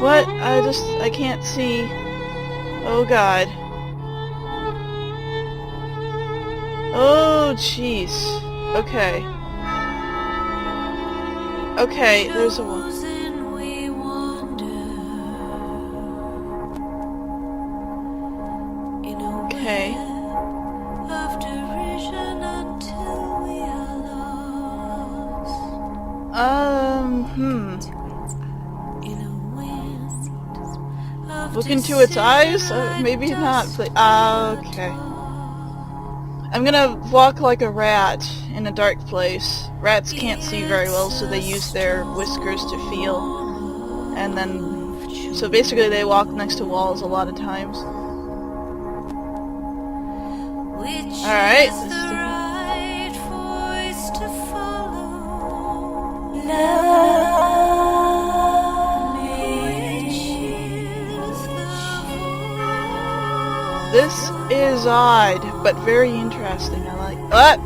What? I can't see. Oh god. Oh jeez. Okay. Okay, there's a one. Okay. Look into its eyes? Maybe not. Okay. I'm gonna walk like a rat in a dark place. Rats can't see very well, so they use their whiskers to feel. And then... So basically they walk next to walls a lot of times. Alright. This is odd, but very interesting. I like... What?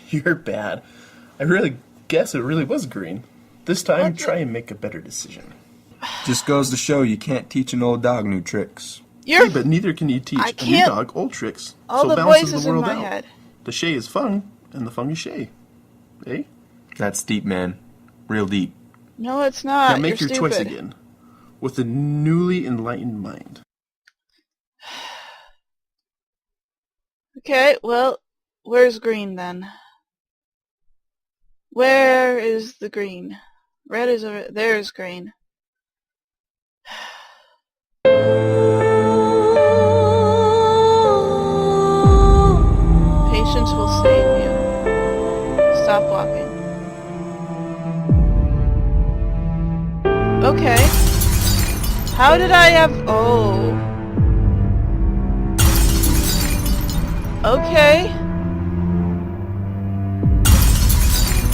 You're bad. I really guess it really was green. This time, try and make a better decision. Just goes to show you can't teach an old dog new tricks. Hey, but neither can you teach a new dog old tricks. All the voices in my head. The shay is fung, and the fung is shay. Eh? That's deep, man. Real deep. No, it's not. Now make You're your stupid. choice again. With a newly enlightened mind. Okay, well, where's green then? Where is the green? Red is over... There's green. Patience will save you. Stop walking. Okay. How did I have... Oh. Okay.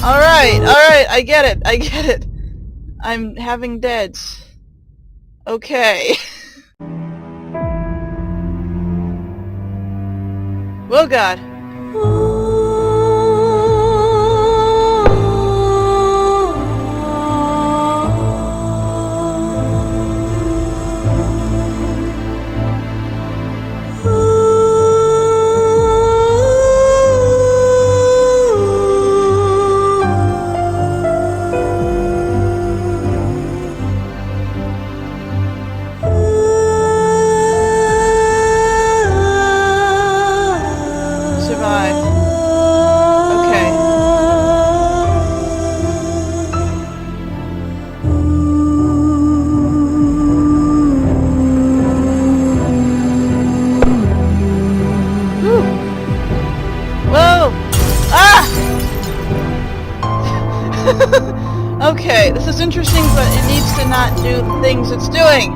Alright, I get it. I'm having deads. Okay. Oh god. Okay, this is interesting, but it needs to not do the things it's doing.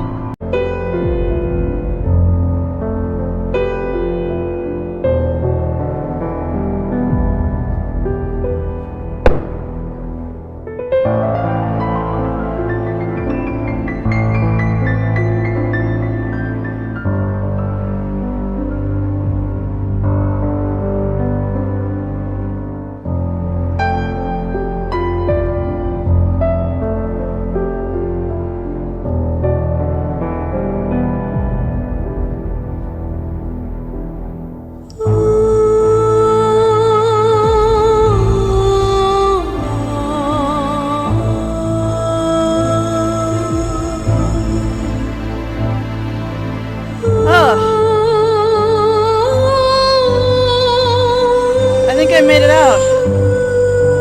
I made it out.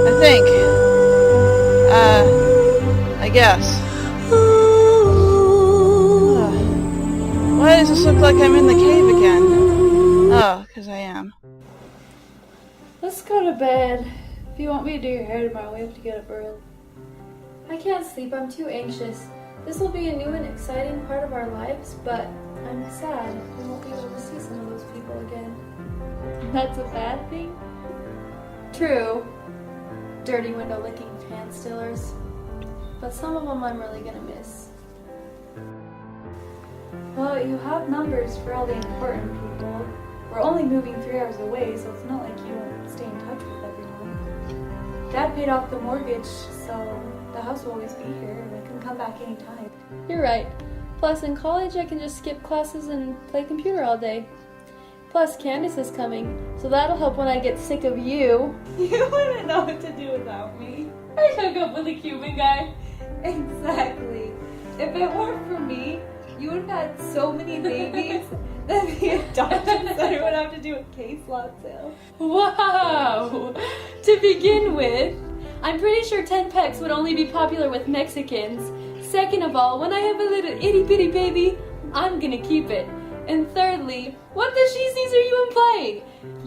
I think. I guess. Why does this look like I'm in the cave again? Oh, because I am. Let's go to bed. If you want me to do your hair tomorrow, we have to get up early. I can't sleep. I'm too anxious. This will be a new and exciting part of our lives, but I'm sad. We won't be able to see some of those people again. That's a bad thing? True. Dirty window-licking fan stealers. But some of them I'm really gonna miss. Well, you have numbers for all the important people. only moving 3 hours away, so it's not like you won't stay in touch with everyone. Dad paid off the mortgage, so the house will always be here, and I can come back anytime. You're right. Plus, in college, I can just skip classes and play computer all day. Plus, Candace is coming, so that'll help when I get sick of you. You wouldn't know what to do without me. I hook up with a Cuban guy. Exactly. If it weren't for me, you would have had so many babies that the adoption center would have to do a case lot sale. Wow! To begin with, I'm pretty sure 10 pecks would only be popular with Mexicans. Second of all, when I have a little itty bitty baby, I'm gonna keep it. And thirdly, what the sheesies are you implying?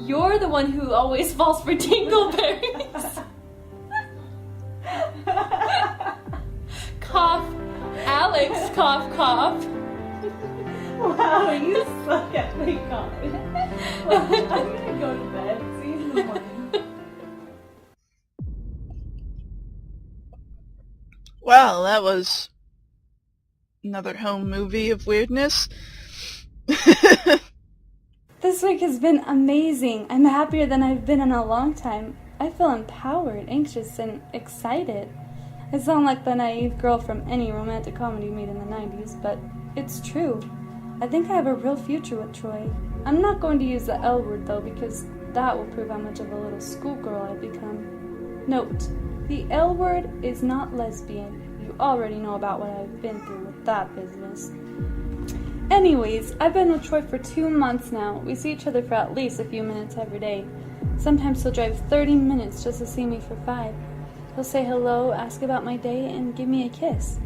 You're the one who always falls for dingleberries. Cough. Alex, cough, cough. Wow, you suck at my coffee. Well, I'm gonna go to bed. See you in the morning. Well, that was another home movie of weirdness. This week has been amazing. I'm happier than I've been in a long time. I feel empowered, anxious, and excited. I sound like the naive girl from any romantic comedy made in the 90s, but it's true. I think I have a real future with Troy. I'm not going to use the L word, though, because that will prove how much of a little schoolgirl I've become. Note, the L word is not lesbian. You already know about what I've been through with that business. Anyways, I've been with Troy for 2 months now. We see each other for at least a few minutes every day. Sometimes he'll drive 30 minutes just to see me for 5. He'll say hello, ask about my day, and give me a kiss.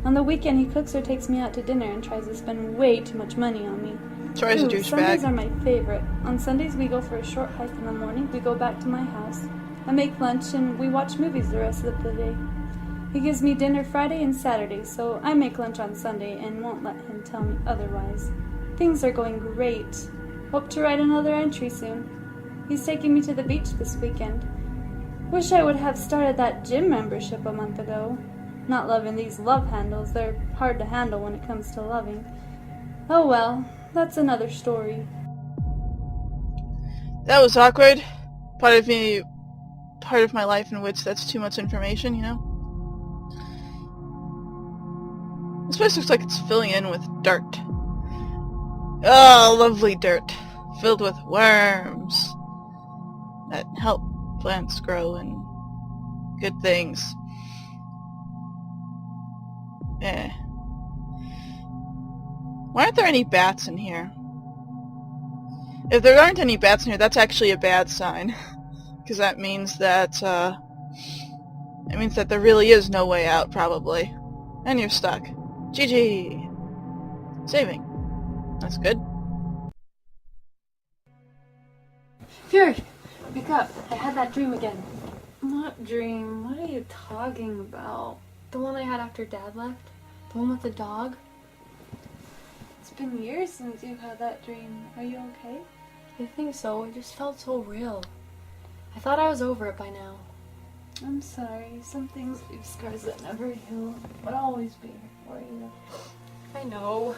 On the weekend, he cooks or takes me out to dinner and tries to spend way too much money on me. Troy's a Sundays douchebag. are my favorite. On Sundays, we go for a short hike in the morning. We go back to my house. I make lunch, and we watch movies the rest of the day. He gives me dinner Friday and Saturday, so I make lunch on Sunday and won't let him tell me otherwise. Things are going great. Hope to write another entry soon. He's taking me to the beach this weekend. Wish I would have started that gym membership a month ago. Not loving these love handles. They're hard to handle when it comes to loving. Oh well, that's another story. That was awkward. Part of my life in which that's too much information, you know? This place looks like it's filling in with dirt. Oh, lovely dirt. Filled with worms that help plants grow and good things. Eh. Why aren't there any bats in here? If there aren't any bats in here, that's actually a bad sign. Because that means that, there really is no way out, probably. And you're stuck. GG. Saving. That's good. Fury, wake up. I had that dream again. What dream? What are you talking about? The one I had after Dad left? The one with the dog? It's been years since you've had that dream. Are you okay? I think so. It just felt so real. I thought I was over it by now. I'm sorry. Some things leave scars that never heal. But I'll always be here for you. I know.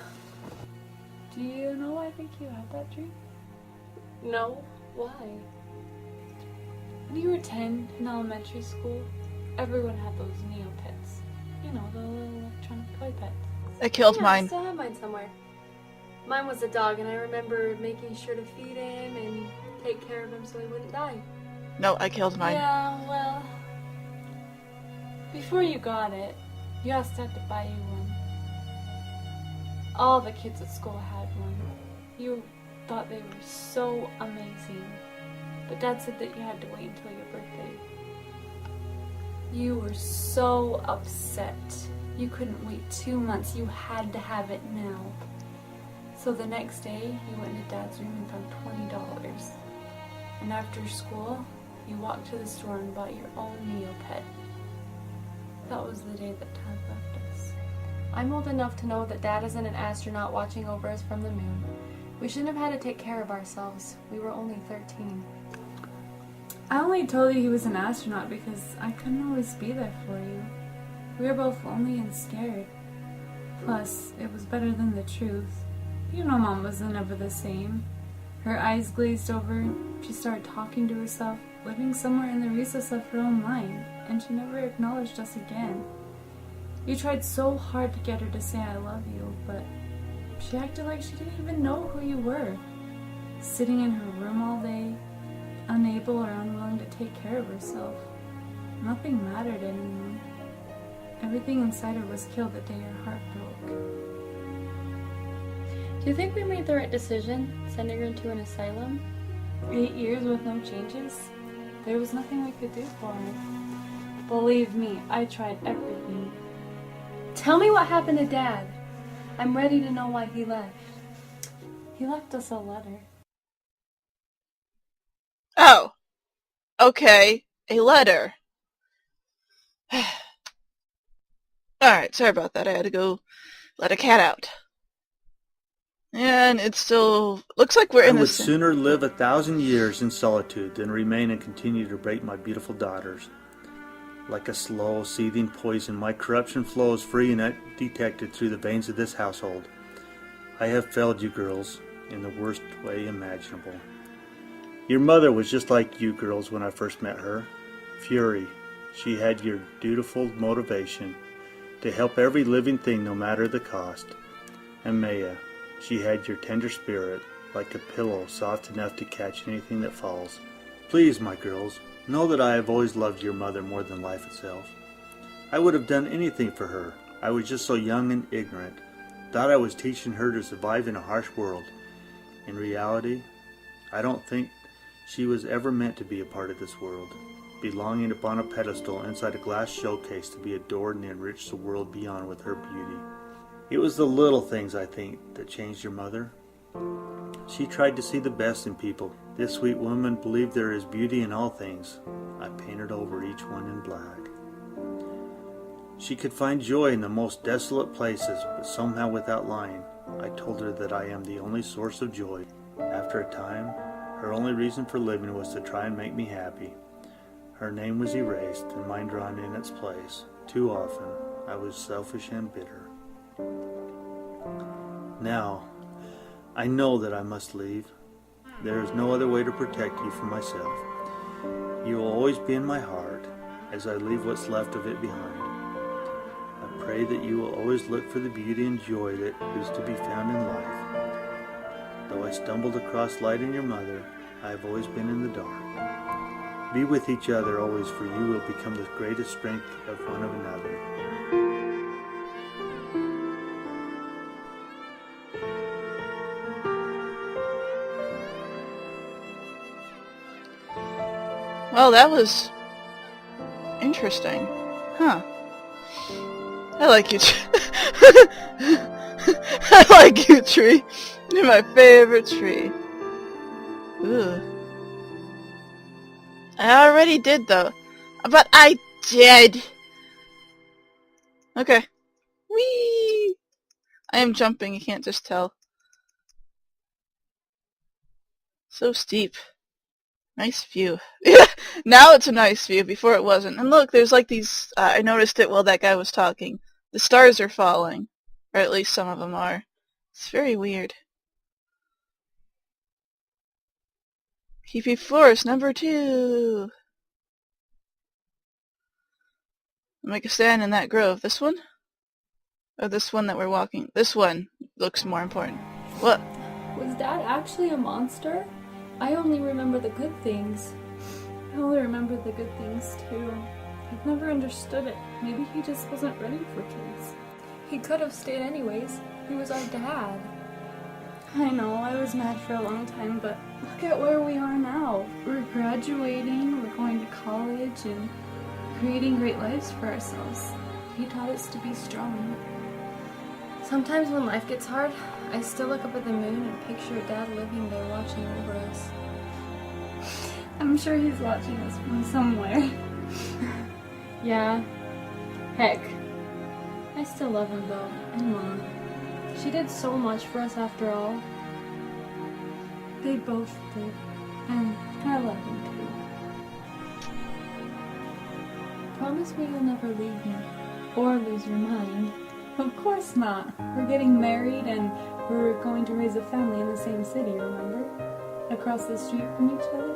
Do you know why I think you had that dream? No. Why? When you were 10 in elementary school, everyone had those Neopets. You know, the little electronic toy pets. I killed I mine. still have mine somewhere. Mine was a dog, and I remember making sure to feed him and take care of him so he wouldn't die. No, I killed mine. Yeah, well, before you got it, you asked Dad to buy you one. All the kids at school had one. You thought they were so amazing, but Dad said that you had to wait until your birthday. You were so upset. You couldn't wait 2 months. You had to have it now. So the next day, you went to Dad's room and found $20. And after school, you walked to the store and bought your own Neopet. That was the day that Dad left us. I'm old enough to know that Dad isn't an astronaut watching over us from the moon. We shouldn't have had to take care of ourselves. We were only 13. I only told you he was an astronaut because I couldn't always be there for you. We were both lonely and scared. Plus, it was better than the truth. You know Mom was never the same. Her eyes glazed over. She started talking to herself, living somewhere in the recess of her own mind, and she never acknowledged us again. You tried so hard to get her to say I love you, but she acted like she didn't even know who you were. Sitting in her room all day, unable or unwilling to take care of herself. Nothing mattered anymore. Everything inside her was killed the day her heart broke. Do you think we made the right decision, sending her into an asylum? 8 years with no changes? There was nothing we could do for her. Believe me, I tried everything. Tell me what happened to Dad. I'm ready to know why he left. He left us a letter. Oh. Okay. A letter. Alright, sorry about that. I had to go let a cat out. And it still looks like we're I in would this. sooner live 1,000 years in solitude than remain and continue to break my beautiful daughters. Like a slow, seething poison, my corruption flows free and undetected through the veins of this household. I have failed you girls in the worst way imaginable. Your mother was just like you girls when I first met her. Fury. She had your dutiful motivation to help every living thing no matter the cost. And Maya. She had your tender spirit, like a pillow soft enough to catch anything that falls. Please, my girls, know that I have always loved your mother more than life itself. I would have done anything for her. I was just so young and ignorant. Thought I was teaching her to survive in a harsh world. In reality, I don't think she was ever meant to be a part of this world, belonging upon a pedestal inside a glass showcase to be adored and enrich the world beyond with her beauty. It was the little things, I think, that changed your mother. She tried to see the best in people. This sweet woman believed there is beauty in all things. I painted over each one in black. She could find joy in the most desolate places, but somehow without lying, I told her that I am the only source of joy. After a time, her only reason for living was to try and make me happy. Her name was erased and mine drawn in its place. Too often, I was selfish and bitter. Now, I know that I must leave. There is no other way to protect you from myself. You will always be in my heart as I leave what's left of it behind. I pray that you will always look for the beauty and joy that is to be found in life. Though I stumbled across light in your mother, I have always been in the dark. Be with each other always, for you will become the greatest strength of one of another. Well, that was interesting. Huh. I like you, I like you, tree. You're my favorite tree. Ooh. I already did, though. But I did! Okay. Whee! I am jumping, you can't just tell. So steep. Nice view. Yeah, now it's a nice view. Before it wasn't. And look, there's like these... I noticed it while that guy was talking. The stars are falling. Or at least some of them are. It's very weird. PP Forest number 2. Make a stand in that grove. This one? Or this one that we're walking? This one looks more important. What? Was Dad actually a monster? I only remember the good things. I only remember the good things too. I've never understood it. Maybe he just wasn't ready for kids. He could have stayed anyways. He was our dad. I know, I was mad for a long time, but look at where we are now. We're graduating, we're going to college, and creating great lives for ourselves. He taught us to be strong. Sometimes when life gets hard, I still look up at the moon and picture Dad living there watching over us. I'm sure he's watching us from somewhere. Yeah. Heck. I still love him though, and Mom. She did so much for us after all. They both did, and I love him too. Promise me you'll never leave me, or lose your mind. Of course not. We're getting married and we're going to raise a family in the same city, remember? across the street from each other.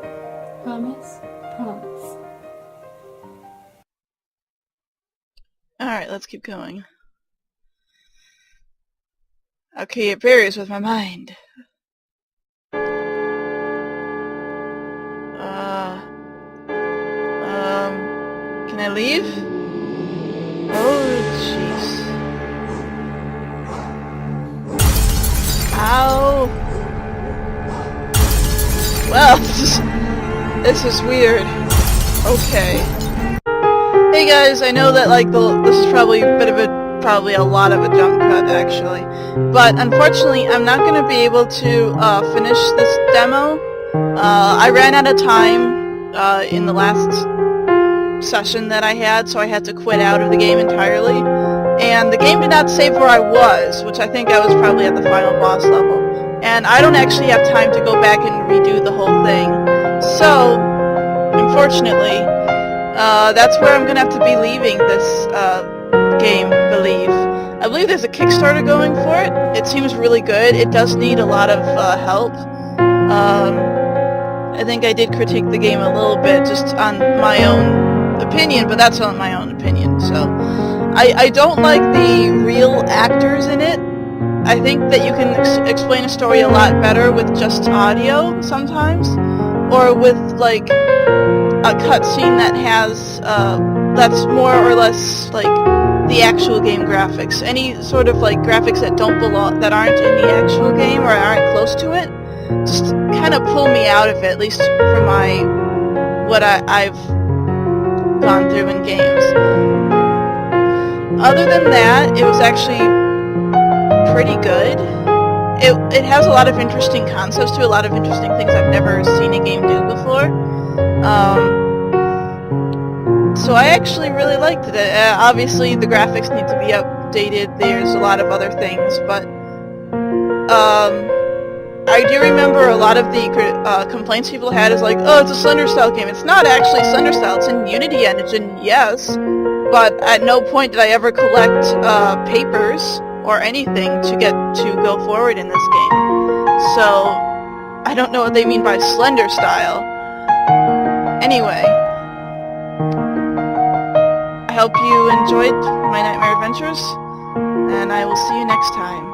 Promise? Promise. Alright, let's keep going. Okay, it varies with my mind. Can I leave? Oh, jeez. Ow. Well, this is weird. Okay. Hey guys, I know that this is probably a bit of probably a lot of a jump cut actually, but unfortunately I'm not going to be able to finish this demo. I ran out of time in the last session that I had, so I had to quit out of the game entirely, and the game did not save where I was, which I think I was probably at the final boss level, and I don't actually have time to go back and redo the whole thing, so unfortunately that's where I'm gonna have to be leaving this game, I believe there's a Kickstarter going for it. It seems really good. It does need a lot of help. I think I did critique the game a little bit just on my own opinion, but that's on my own opinion. So I don't like the real actors in it. I think that you can explain a story a lot better with just audio sometimes, or with like a cutscene that has that's more or less like the actual game graphics. Any sort of like graphics that don't belong, that aren't in the actual game or aren't close to it, just kind of pull me out of it, at least for what I've gone through in games. Other than that, it was actually pretty good. It has a lot of interesting concepts to a lot of interesting things I've never seen a game do before. So I actually really liked it. Obviously, the graphics need to be updated. There's a lot of other things, but I do remember a lot of the complaints people had is like, oh, it's a Slender style game. It's not actually Slender style. It's in Unity engine, yes, but at no point did I ever collect papers or anything to get to go forward in this game. So I don't know what they mean by Slender style. Anyway, I hope you enjoyed my Nightmare Adventures, and I will see you next time.